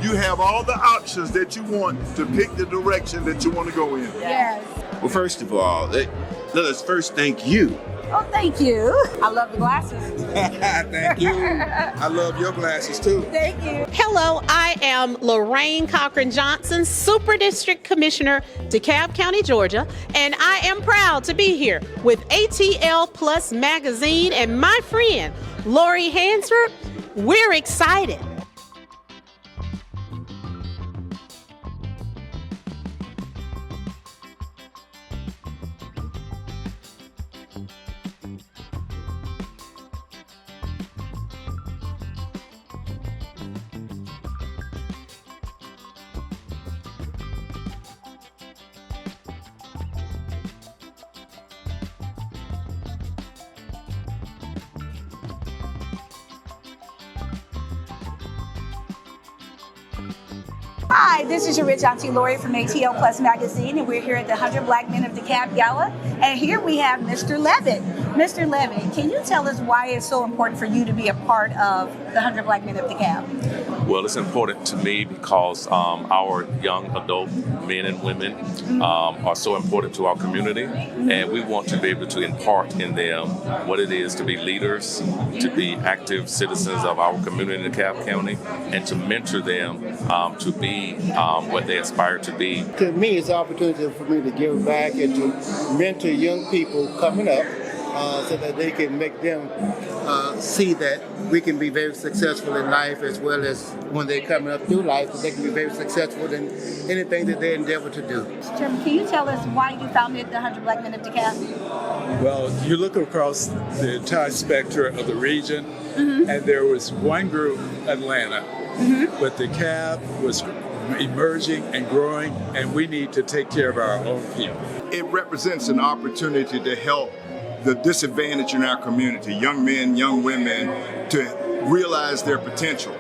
you have all the options that you want to pick the direction that you want to go in. Yes. Well, first of all, let us first thank you. Oh, thank you. I love the glasses. Thank you. I love your glasses too. Thank you. Hello, I am Lorraine Cochran Johnson, Super District Commissioner, DeKalb County, Georgia, and I am proud to be here with ATL Plus Magazine and my friend, Lori Hansford. We're excited. Hi, this is your rich auntie Lori from ATL Plus Magazine, and we're here at the 100 Black Men of DeKalb Gala. And here we have Mr. Levitt. Mr. Levitt, can you tell us why it's so important for you to be a part of the 100 Black Men of DeKalb? Well, it's important to me because our young adult men and women are so important to our community, and we want to be able to impart in them what it is to be leaders, to be active citizens of our community in DeKalb County, and to mentor them to be what they aspire to be. To me, it's an opportunity for me to give back and to mentor young people coming up so that they can make them see that we can be very successful in life, as well as when they're coming up through life, that they can be very successful in anything that they endeavor to do. Chairman, can you tell us why you founded the 100 Black Men of DeKalb? Well, you look across the entire spectrum of the region, and there was one group, Atlanta, but DeKalb was emerging and growing, and we need to take care of our own people. It represents an opportunity to help the disadvantaged in our community, young men, young women, to realize their potential.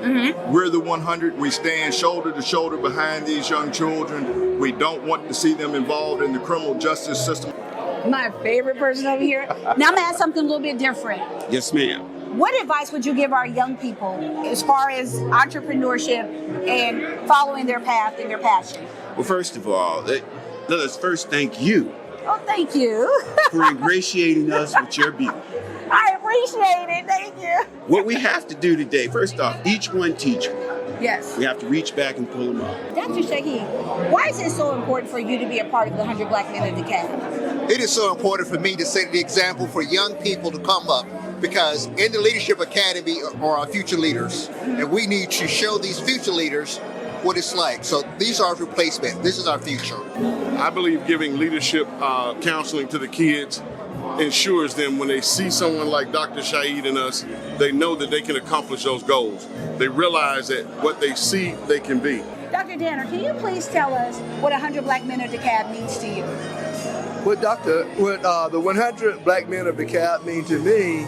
We're the 100. We stand shoulder to shoulder behind these young children. We don't want to see them involved in the criminal justice system. My favorite person over here. Now I'm gonna ask something a little bit different. Yes, ma'am. What advice would you give our young people as far as entrepreneurship and following their path and their passion? Well, first of all, let us first thank you Oh, thank you. for ingratiating us with your beauty. I appreciate it. Thank you. What we have to do today, first off, each one teach one. Yes. We have to reach back and pull them up. Dr. Shaheed, why is it so important for you to be a part of the 100 Black Men of DeKalb? It is so important for me to set the example for young people to come up, because in the Leadership Academy are our future leaders, and we need to show these future leaders what it's like. So these are replacement. This is our future. I believe giving leadership counseling to the kids ensures them, when they see someone like Dr. Shaheed and us, they know that they can accomplish those goals. They realize that what they see, they can be. Dr. Danner, can you please tell us what 100 Black Men of DeKalb means to you? What the 100 Black Men of DeKalb mean to me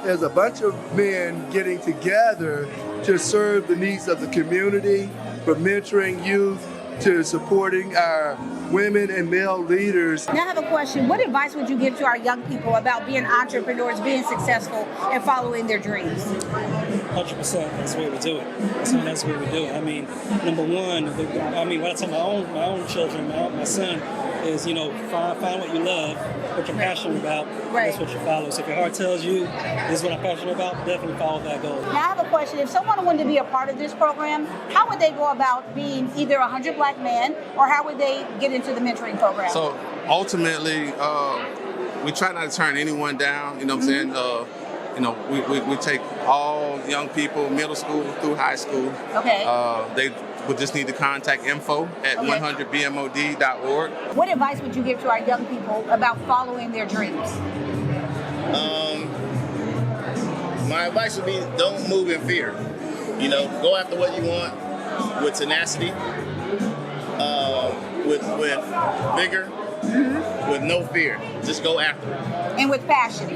is a bunch of men getting together to serve the needs of the community, from mentoring youth to supporting our women and male leaders. Now I have a question. What advice would you give to our young people about being entrepreneurs, being successful, and following their dreams? 100%. That's the way we do it. That's the way we do it. I mean, number one, when I tell my own children, my son, is, find what you love, what you're passionate about. Right. That's what you follow. So if your heart tells you this is what I'm passionate about, definitely follow that goal. Now I have a question. If someone wanted to be a part of this program, how would they go about being either 100 Black Men, or how would they get into the mentoring program? So ultimately, we try not to turn anyone down. You know what I'm saying? We take all young people, middle school through high school. Okay. They would just need to contact info at 100bmod.org. What advice would you give to our young people about following their dreams? My advice would be, don't move in fear. Go after what you want with tenacity, with vigor, with no fear. Just go after it. And with passion.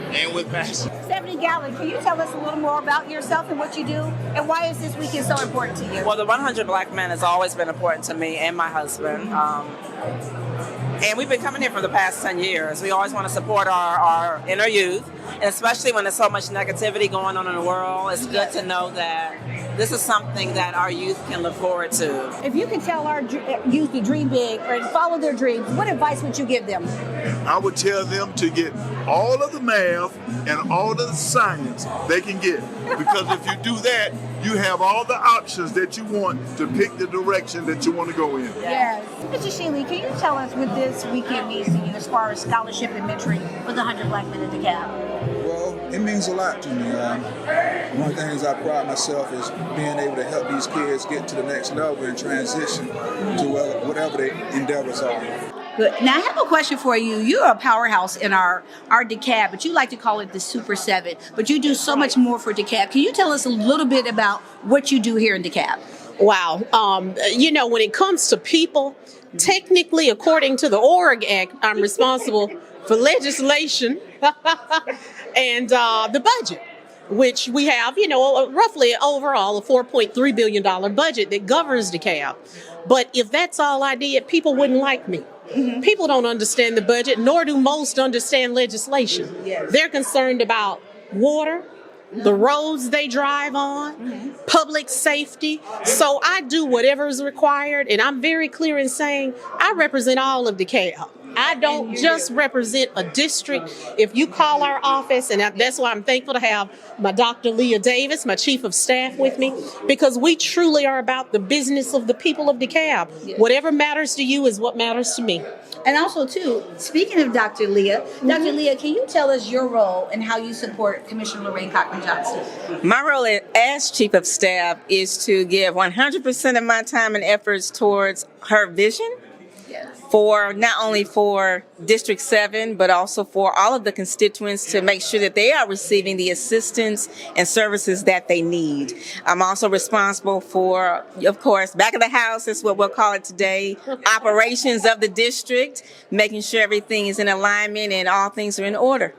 Stephanie Gallen, can you tell us a little more about yourself and what you do, and why is this weekend so important to you? Well, the 100 Black Men has always been important to me and my husband. And we've been coming here for the past 10 years. We always want to support our inner youth, and especially when there's so much negativity going on in the world, it's good to know that this is something that our youth can look forward to. If you could tell our youth to dream big or follow their dreams, what advice would you give them? I would tell them to get all of the math and all of the science they can get. Because if you do that, you have all the options that you want to pick the direction that you want to go in. Yes. Mr. Shealy, can you tell us what this weekend means to you as far as scholarship and mentoring for the 100 Black Men of DeKalb? Well, it means a lot to me. One of the things I pride myself is being able to help these kids get to the next level and transition to whatever their endeavors are. Good. Now, I have a question for you. You're a powerhouse in our DeKalb, but you like to call it the Super 7. But you do so much more for DeKalb. Can you tell us a little bit about what you do here in DeKalb? Wow. When it comes to people, technically, according to the Org Act, I'm responsible for legislation and the budget, which we have, roughly overall a $4.3 billion budget that governs DeKalb. But if that's all I did, people wouldn't like me. Mm-hmm. People don't understand the budget, nor do most understand legislation. Yes. They're concerned about water, the roads they drive on, public safety. So I do whatever is required, and I'm very clear in saying I represent all of DeKalb. I don't just represent a district. If you call our office, and that's why I'm thankful to have my Dr. Leah Davis, my chief of staff, with me, because we truly are about the business of the people of DeKalb. Yes. Whatever matters to you is what matters to me. And also, too, speaking of Dr. Leah, Dr. Leah, can you tell us your role and how you support Commissioner Lorraine Cochran-Johnson? My role as chief of staff is to give 100% of my time and efforts towards her vision. For not only for District 7, but also for all of the constituents to make sure that they are receiving the assistance and services that they need. I'm also responsible for, of course, back of the house is what we'll call it today, operations of the district, making sure everything is in alignment and all things are in order.